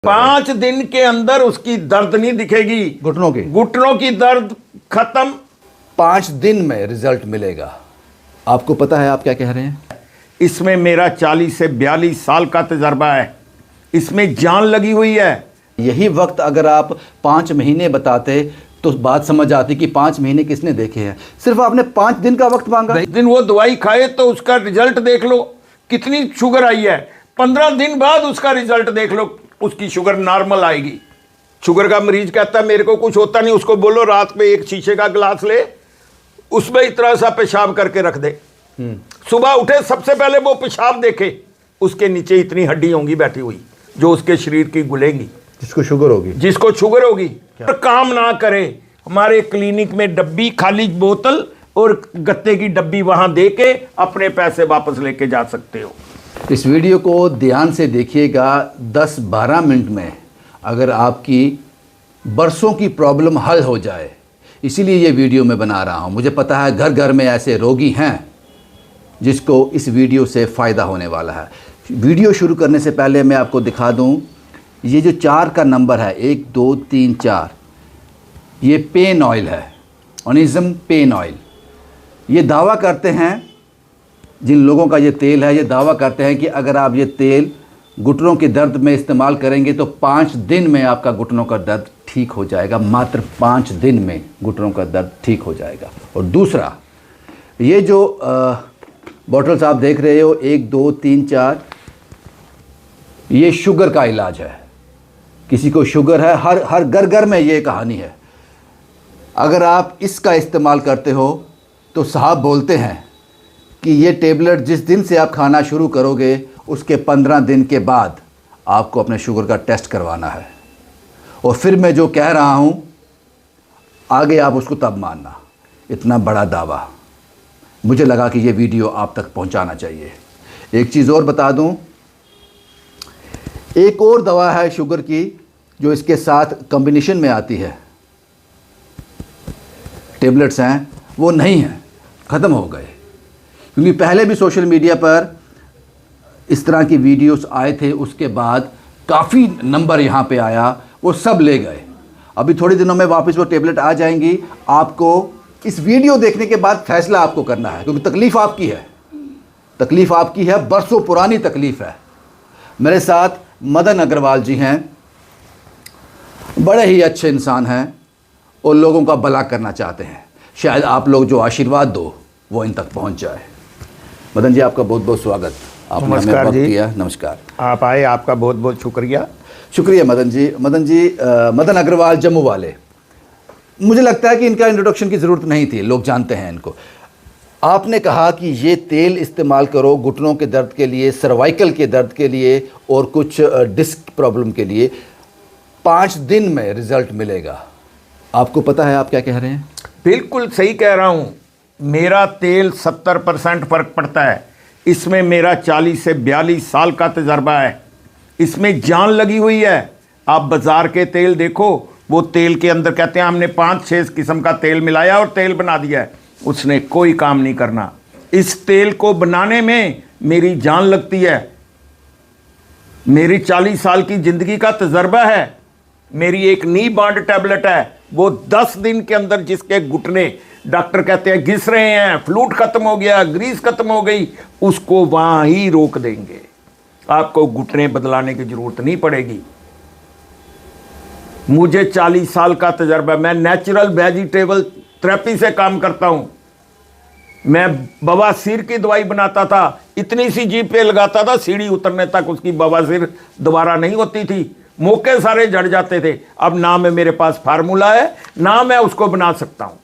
5 दिन के अंदर उसकी दर्द नहीं दिखेगी। घुटनों की दर्द खत्म। 5 दिन में रिजल्ट मिलेगा। आपको पता है आप क्या कह रहे हैं? इसमें मेरा 40 से 42 साल का तजर्बा है, इसमें जान लगी हुई है। यही वक्त अगर आप 5 महीने बताते तो बात समझ आती कि 5 महीने किसने देखे हैं। सिर्फ आपने 5 दिन का वक्त मांगा। दिन वो दवाई खाए तो उसका रिजल्ट देख लो कितनी शुगर आई है। 15 दिन बाद उसका रिजल्ट देख लो, उसकी शुगर नॉर्मल आएगी। शुगर का मरीज कहता है मेरे को कुछ होता नहीं, उसको बोलो रात में एक शीशे का गिलास ले, उसमें इतना सा पेशाब करके रख दे, सुबह उठे सबसे पहले वो पेशाब देखे, उसके नीचे इतनी हड्डी होंगी बैठी हुई जो उसके शरीर की गुलेंगी। जिसको शुगर होगी तो काम ना करे। हमारे क्लिनिक में डब्बी, खाली बोतल और गत्ते की डब्बी वहां दे के अपने पैसे वापस लेके जा सकते हो। इस वीडियो को ध्यान से देखिएगा। 10-12 मिनट में अगर आपकी बरसों की प्रॉब्लम हल हो जाए, इसीलिए ये वीडियो मैं बना रहा हूँ। मुझे पता है घर घर में ऐसे रोगी हैं जिसको इस वीडियो से फ़ायदा होने वाला है। वीडियो शुरू करने से पहले मैं आपको दिखा दूँ, ये जो 4 का नंबर है 1 2 3 4, ये पेन ऑयल है, ओनिज्म पेन ऑयल। ये दावा करते हैं, जिन लोगों का ये तेल है, ये दावा करते हैं कि अगर आप ये तेल घुटनों के दर्द में इस्तेमाल करेंगे तो 5 दिन में आपका घुटनों का दर्द ठीक हो जाएगा। मात्र 5 दिन में घुटनों का दर्द ठीक हो जाएगा। और दूसरा, ये जो बॉटल्स आप देख रहे हो 1 2 3 4, ये शुगर का इलाज है। किसी को शुगर है, हर घर घर में ये कहानी है। अगर आप इसका इस्तेमाल करते हो तो साहब बोलते हैं कि ये टेबलेट जिस दिन से आप खाना शुरू करोगे उसके 15 दिन के बाद आपको अपने शुगर का टेस्ट करवाना है। और फिर मैं जो कह रहा हूँ आगे आप उसको तब मानना। इतना बड़ा दावा, मुझे लगा कि ये वीडियो आप तक पहुँचाना चाहिए। एक चीज़ और बता दूँ, एक और दवा है शुगर की जो इसके साथ कॉम्बिनेशन में आती है। टेबलेट्स हैं वो नहीं हैं, ख़त्म हो गए। क्योंकि पहले भी सोशल मीडिया पर इस तरह की वीडियोस आए थे, उसके बाद काफ़ी नंबर यहाँ पे आया, वो सब ले गए। अभी थोड़े दिनों में वापस वो टेबलेट आ जाएंगी। आपको इस वीडियो देखने के बाद फैसला आपको करना है, क्योंकि तकलीफ़ आपकी है। तकलीफ़ आपकी है, बरसों पुरानी तकलीफ़ है। मेरे साथ मदन अग्रवाल जी हैं, बड़े ही अच्छे इंसान हैं और लोगों का भला करना चाहते हैं। शायद आप लोग जो आशीर्वाद दो वो इन तक पहुंच जाए। मदन जी, आपका बहुत बहुत स्वागत। आपने हमें वक्त दिया। नमस्कार। आप आए, आपका बहुत बहुत शुक्रिया। शुक्रिया मदन जी। मदन अग्रवाल जम्मू वाले, मुझे लगता है कि इनका इंट्रोडक्शन की ज़रूरत नहीं थी, लोग जानते हैं इनको। आपने कहा कि ये तेल इस्तेमाल करो घुटनों के दर्द के लिए, सर्वाइकल के दर्द के लिए और कुछ डिस्क प्रॉब्लम के लिए। 5 दिन में रिज़ल्ट मिलेगा। आपको पता है आप क्या कह रहे हैं? बिल्कुल सही कह रहा हूँ। मेरा तेल 70% फ़र्क पड़ता है। इसमें मेरा 40 से 42 साल का तजर्बा है, इसमें जान लगी हुई है। आप बाज़ार के तेल देखो, वो तेल के अंदर कहते हैं हमने 5-6 किस्म का तेल मिलाया और तेल बना दिया है, उसने कोई काम नहीं करना। इस तेल को बनाने में मेरी जान लगती है। मेरी 40 साल की ज़िंदगी का तजर्बा है। मेरी एक नी बांड टैबलेट है, वो 10 दिन के अंदर जिसके घुटने डॉक्टर कहते हैं घिस रहे हैं, फ्लूट खत्म हो गया, ग्रीस खत्म हो गई, उसको वहां ही रोक देंगे। आपको घुटने बदलाने की जरूरत नहीं पड़ेगी। मुझे 40 साल का तजर्बा, मैं नेचुरल वेजिटेबल थेरेपी से काम करता हूं। मैं बवासीर की दवाई बनाता था, इतनी सी जीभ पे लगाता था, सीढ़ी उतरने तक उसकी बवासीर दोबारा नहीं होती थी, मौके सारे जड़ जाते थे। अब ना में मेरे पास फार्मूला है, ना मैं उसको बना सकता हूं।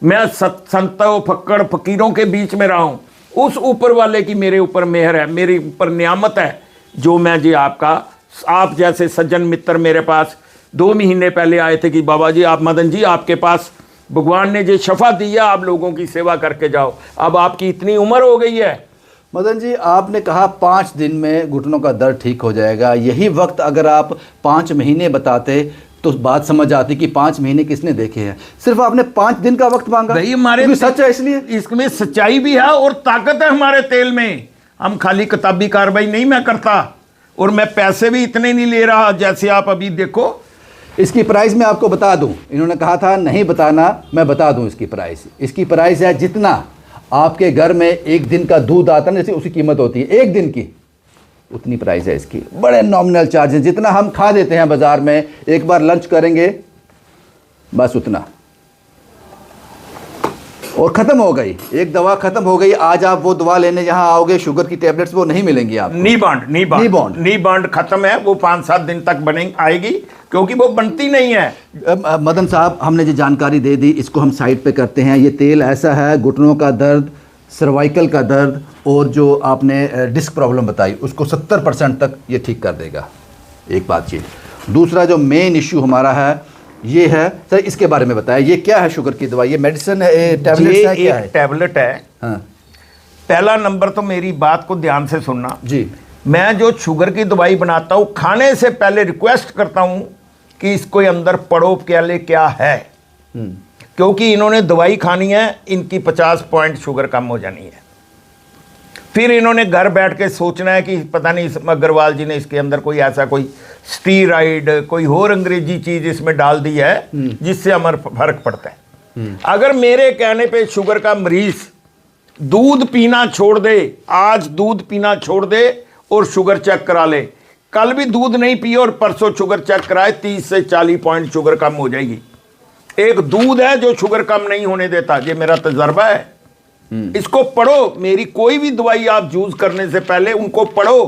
मैं संतों फक्कड़ फकीरों के बीच में रहा हूं। उस ऊपर वाले की मेरे ऊपर मेहर है, मेरे ऊपर नियामत है, जो मैं जी आप जैसे सज्जन मित्र मेरे पास 2 महीने पहले आए थे कि बाबा जी, आप मदन जी, आपके पास भगवान ने जो शफा दिया, आप लोगों की सेवा करके जाओ। अब आपकी इतनी उम्र हो गई है। मदन जी, आपने कहा 5 दिन में घुटनों का दर्द ठीक हो जाएगा। यही वक्त अगर आप 5 महीने बताते तो बात समझ आती कि 5 महीने किसने देखे हैं। सिर्फ आपने 5 दिन का वक्त मांगा। भाई हमारे सच है, इसलिए इसमें सच्चाई भी है और ताकत है हमारे तेल में। हम खाली किताबी कार्रवाई नहीं मैं करता, और मैं पैसे भी इतने नहीं ले रहा जैसे आप अभी देखो। इसकी प्राइस मैं आपको बता दूं, इन्होंने कहा था नहीं बताना, मैं बता दूं इसकी प्राइस। इसकी प्राइस है जितना आपके घर में एक दिन का दूध आता है ना, जैसे उसकी कीमत होती है एक दिन की, उतनी प्राइस है इसकी। बड़े नॉमिनल चार्जेस, जितना हम खा देते हैं बाजार में, एक बार लंच करेंगे बस उतना, और ख़त्म हो गई। एक दवा ख़त्म हो गई। आज आप वो दवा लेने जहां आओगे, शुगर की टेबलेट्स, वो नहीं मिलेंगी आपको। नी बॉन्ड खत्म है, वो 5-7 दिन तक बने आएगी, क्योंकि वो बनती नहीं है। मदन साहब, हमने जो जानकारी दे दी, इसको हम साइड पे करते हैं। ये तेल ऐसा है, घुटनों का दर्द, सर्वाइकल का दर्द और जो आपने डिस्क प्रॉब्लम बताई, उसको 70% तक ये ठीक कर देगा। एक बात ये। दूसरा जो मेन इश्यू हमारा है ये है, सर इसके बारे में बताया, ये क्या है शुगर की दवाई? ये मेडिसिन है, टैबलेट है, क्या है? टैबलेट है। हाँ। पहला नंबर तो मेरी बात को ध्यान से सुनना जी। मैं जो शुगर की दवाई बनाता हूँ, खाने से पहले रिक्वेस्ट करता हूँ कि इसको अंदर पढ़ो क्या है, क्योंकि इन्होंने दवाई खानी है, इनकी 50 पॉइंट शुगर कम हो जानी है। फिर इन्होंने घर बैठ के सोचना है कि पता नहीं अग्रवाल जी ने इसके अंदर कोई ऐसा कोई स्टीराइड, कोई और अंग्रेजी चीज इसमें डाल दी है जिससे हमारा फर्क पड़ता है। अगर मेरे कहने पे शुगर का मरीज दूध पीना छोड़ दे, आज दूध पीना छोड़ दे और शुगर चेक करा ले, कल भी दूध नहीं पिए और परसों शुगर चेक कराए, 30 से 40 पॉइंट शुगर कम हो जाएगी। एक दूध है जो शुगर कम नहीं होने देता, ये मेरा तजर्बा है। इसको पढ़ो, मेरी कोई भी दवाई आप यूज करने से पहले उनको पढ़ो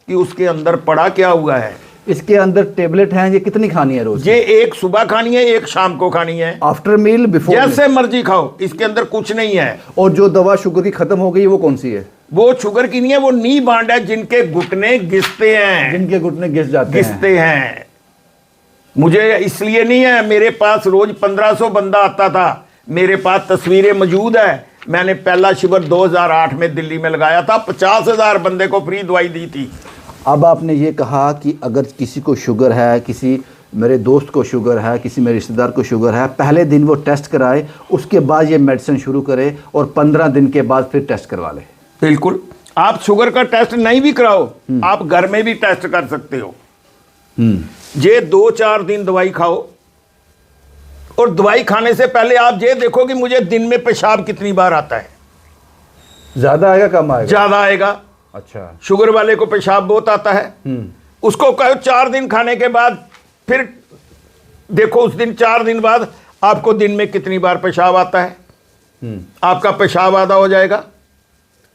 कि उसके अंदर पढ़ा क्या हुआ है। इसके अंदर टेबलेट हैं, ये कितनी खानी है रोज? ये एक सुबह खानी है, एक शाम को खानी है, आफ्टर मील, बिफोर, जैसे मर्जी खाओ, इसके अंदर कुछ नहीं है। और जो दवा शुगर की खत्म हो गई वो कौन सी है? वो शुगर की नहीं है, वो नी बांड है, जिनके घुटने घिसते हैं, जिनके घुटने घिसते हैं। मुझे इसलिए नहीं है, मेरे पास रोज 1500 बंदा आता था, मेरे पास तस्वीरें मौजूद है। मैंने पहला शिविर 2008 में दिल्ली में लगाया था, 50,000 बंदे को फ्री दवाई दी थी। अब आपने ये कहा कि अगर किसी को शुगर है, किसी मेरे दोस्त को शुगर है, किसी मेरे रिश्तेदार को शुगर है, पहले दिन वो टेस्ट कराए, उसके बाद ये मेडिसिन शुरू करे और 15 दिन के बाद फिर टेस्ट करवा ले। बिल्कुल, आप शुगर का टेस्ट नहीं भी कराओ, आप घर में भी टेस्ट कर सकते हो। ये 2-4 दिन दवाई खाओ, और दवाई खाने से पहले आप ये देखो कि मुझे दिन में पेशाब कितनी बार आता है। ज्यादा आएगा कम आएगा? ज्यादा आएगा। अच्छा। शुगर वाले को पेशाब बहुत आता है, उसको कहो 4 दिन खाने के बाद फिर देखो उस दिन 4 दिन बाद आपको दिन में कितनी बार पेशाब आता है। आपका पेशाब आधा हो जाएगा।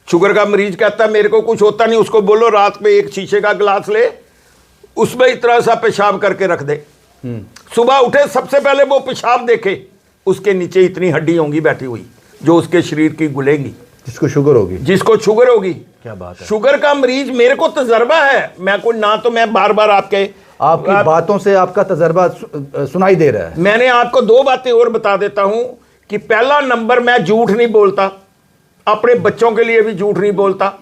शुगर का मरीज कहता है मेरे को कुछ होता नहीं, उसको बोलो रात में एक शीशे का गिलास ले, उसमें इतना सा पेशाब करके रख दे, सुबह उठे सबसे पहले वो पेशाब देखे, उसके नीचे इतनी हड्डी होंगी बैठी हुई जो उसके शरीर की गुलेंगी, जिसको शुगर होगी। क्या बात है। शुगर का मरीज, मेरे को तजर्बा है, मैं कोई ना तो मैं बार बार आपकी बातों से आपका तजर्बा सुनाई दे रहा है। मैंने आपको 2 बातें और बता देता हूं कि पहला नंबर, मैं झूठ नहीं बोलता, अपने बच्चों के लिए भी झूठ नहीं बोलता।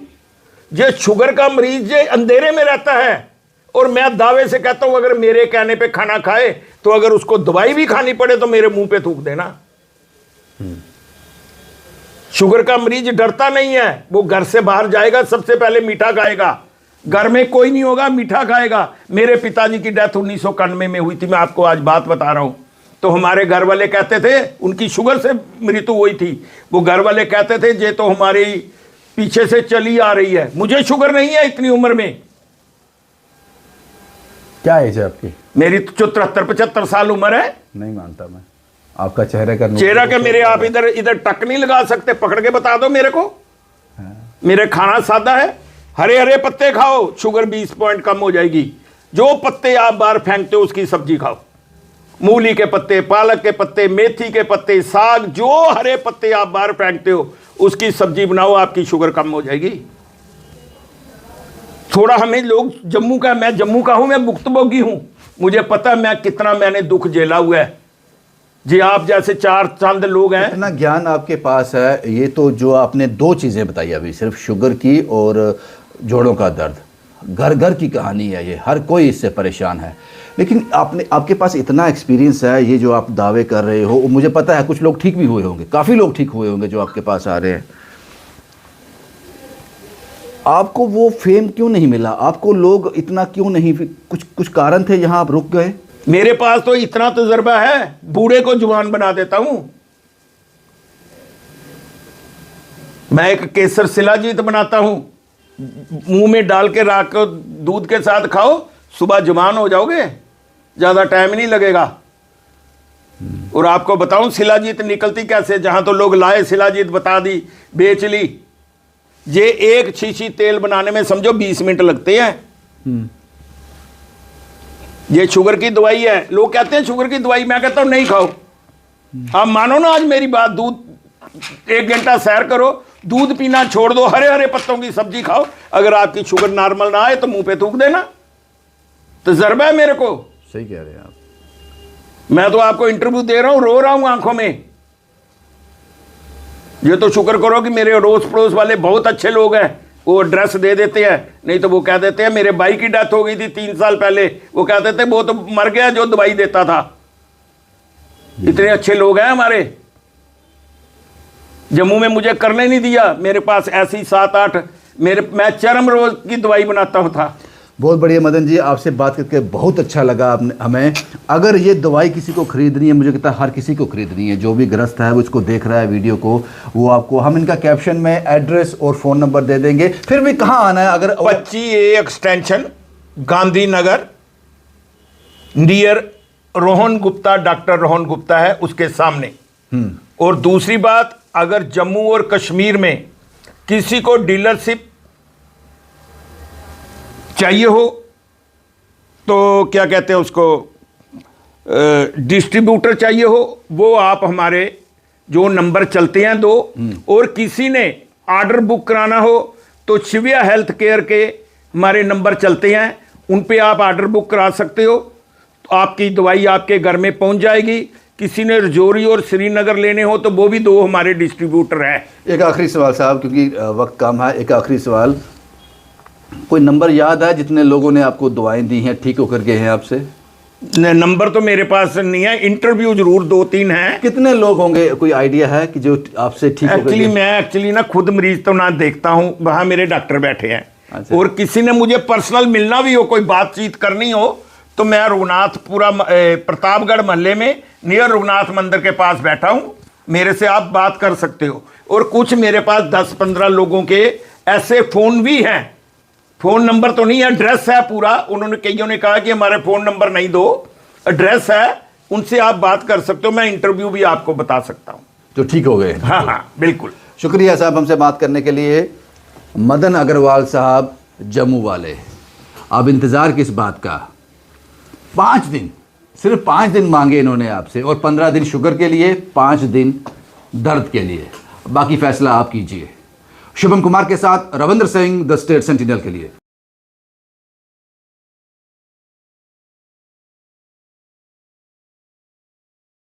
ये शुगर का मरीज ये अंधेरे में रहता है, और मैं दावे से कहता हूं अगर मेरे कहने पे खाना खाए तो अगर उसको दवाई भी खानी पड़े तो मेरे मुंह पे थूक देना। शुगर का मरीज डरता नहीं है, वो घर से बाहर जाएगा सबसे पहले मीठा खाएगा, घर में कोई नहीं होगा, मीठा खाएगा। मेरे पिताजी की डेथ 1991 में हुई थी, मैं आपको आज बात बता रहा हूं। तो हमारे घर वाले कहते थे, उनकी शुगर से मृत्यु हुई थी, वो घर वाले कहते थे ये तो हमारी पीछे से चली आ रही है। मुझे शुगर नहीं है इतनी उम्र में। क्या एज है आपकी? मेरी तो 73-75 साल उम्र है। नहीं मानता मैं, आपका चेहरा के मेरे आप इधर टक नहीं लगा सकते, पकड़ के बता दो मेरे को। मेरे खाना सादा है, हरे हरे पत्ते खाओ, शुगर 20 पॉइंट कम हो जाएगी। जो पत्ते आप बाहर फेंकते हो उसकी सब्जी खाओ, मूली के पत्ते, पालक के पत्ते, मेथी के पत्ते, साग, जो हरे पत्ते आप बाहर फेंकते हो उसकी सब्जी बनाओ, आपकी शुगर कम हो जाएगी। थोड़ा हमें लोग मैं जम्मू का हूं, मैं भुक्तभोगी हूं, मुझे पता है मैं कितना मैंने दुख झेला हुआ है। जी आप जैसे 4 चंद लोग हैं, इतना ज्ञान आपके पास है। ये तो जो आपने 2 चीज़ें बताई अभी, सिर्फ शुगर की और जोड़ों का दर्द, घर घर की कहानी है ये, हर कोई इससे परेशान है। लेकिन आपके पास इतना एक्सपीरियंस है, ये जो आप दावे कर रहे हो, मुझे पता है कुछ लोग ठीक भी हुए होंगे, काफ़ी लोग ठीक हुए होंगे जो आपके पास आ रहे हैं। आपको वो फेम क्यों नहीं मिला? आपको लोग इतना क्यों नहीं, कुछ कुछ कारण थे यहाँ आप रुक गए? मेरे पास तो इतना तजुर्बा है, बूढ़े को जुबान बना देता हूं। मैं एक केसर शिलाजीत बनाता हूं, मुंह में डाल के राख को दूध के साथ खाओ, सुबह जुबान हो जाओगे, ज्यादा टाइम नहीं लगेगा। और आपको बताऊं शिलाजीत निकलती कैसे, जहां तो लोग लाए शिलाजीत बता दी, बेच ली। ये एक शीशी तेल बनाने में समझो 20 मिनट लगते हैं। ये शुगर की दवाई है, लोग कहते हैं शुगर की दवाई, मैं कहता हूं नहीं खाओ। आप मानो ना आज मेरी बात, दूध 1 घंटा सैर करो, दूध पीना छोड़ दो, हरे हरे पत्तों की सब्जी खाओ, अगर आपकी शुगर नॉर्मल ना आए तो मुंह पे थूक देना। तजर्बा है मेरे को। सही कह रहे हैं आप। मैं तो आपको इंटरव्यू दे रहा हूं, रो रहा हूं आंखों में। ये तो शुक्र करो कि मेरे अड़ोस पड़ोस वाले बहुत अच्छे लोग हैं, वो एड्रेस दे देते हैं, नहीं तो वो कह देते हैं मेरे भाई की डेथ हो गई थी 3 साल पहले, वो कहते थे वो तो मर गया जो दवाई देता था। इतने अच्छे लोग हैं हमारे। जम्मू में मुझे करने नहीं दिया, मेरे पास ऐसी 7-8 मैं चरम रोग की दवाई बनाता हूं था। बहुत बढ़िया मदन जी, आपसे बात करके बहुत अच्छा लगा हमें। अगर ये दवाई किसी को खरीदनी है, मुझे कहता है हर किसी को खरीदनी है, जो भी ग्रस्त है वो इसको देख रहा है वीडियो को, वो आपको हम इनका कैप्शन में एड्रेस और फ़ोन नंबर दे देंगे। फिर भी कहाँ आना है? अगर 25A extension Gandhinagar, near Rohan Gupta, doctor Rohan Gupta है उसके सामने। और दूसरी बात, अगर जम्मू और कश्मीर में किसी को डीलरशिप चाहिए हो तो क्या कहते हैं उसको, डिस्ट्रीब्यूटर चाहिए हो, वो आप हमारे जो नंबर चलते हैं 2, और किसी ने ऑर्डर बुक कराना हो तो शिविया हेल्थ केयर के हमारे नंबर चलते हैं, उन पे आप ऑर्डर बुक करा सकते हो, तो आपकी दवाई आपके घर में पहुंच जाएगी। किसी ने रजौरी और श्रीनगर लेने हो तो वो भी 2 हमारे डिस्ट्रीब्यूटर हैं। एक आखिरी सवाल साहब, क्योंकि वक्त कम है, एक आखिरी सवाल, कोई नंबर याद है जितने लोगों ने आपको दवाएं दी हैं, ठीक होकर गए हैं आपसे? नंबर तो मेरे पास नहीं है, इंटरव्यू जरूर 2-3 हैं। कितने लोग होंगे, कोई आइडिया है कि जो आपसे ठीक होकर गए? मैं ना खुद मरीज तो ना देखता हूं, वहां मेरे डॉक्टर बैठे हैं। अच्छा। और किसी ने मुझे पर्सनल मिलना भी हो, कोई बातचीत करनी हो, तो मैं रघुनाथपुरा प्रतापगढ़ मोहल्ले में नियर रघुनाथ मंदिर के पास बैठा हूं, मेरे से आप बात कर सकते हो। और कुछ मेरे पास 10-15 लोगों के ऐसे फोन भी हैं, फोन नंबर तो नहीं है, एड्रेस है पूरा। उन्होंने कईयों ने कहा कि हमारे फोन नंबर नहीं दो, एड्रेस है, उनसे आप बात कर सकते हो, मैं इंटरव्यू भी आपको बता सकता हूं। जो ठीक हो गए? हाँ हाँ बिल्कुल। शुक्रिया साहब हमसे बात करने के लिए। मदन अग्रवाल साहब जम्मू वाले, अब इंतज़ार किस बात का? 5 दिन, सिर्फ 5 दिन मांगे इन्होंने आपसे, और 15 दिन शुगर के लिए, 5 दिन दर्द के लिए। बाकी फैसला आप कीजिए। शुभम कुमार के साथ Ravindra Singh, the state sentinel के लिए।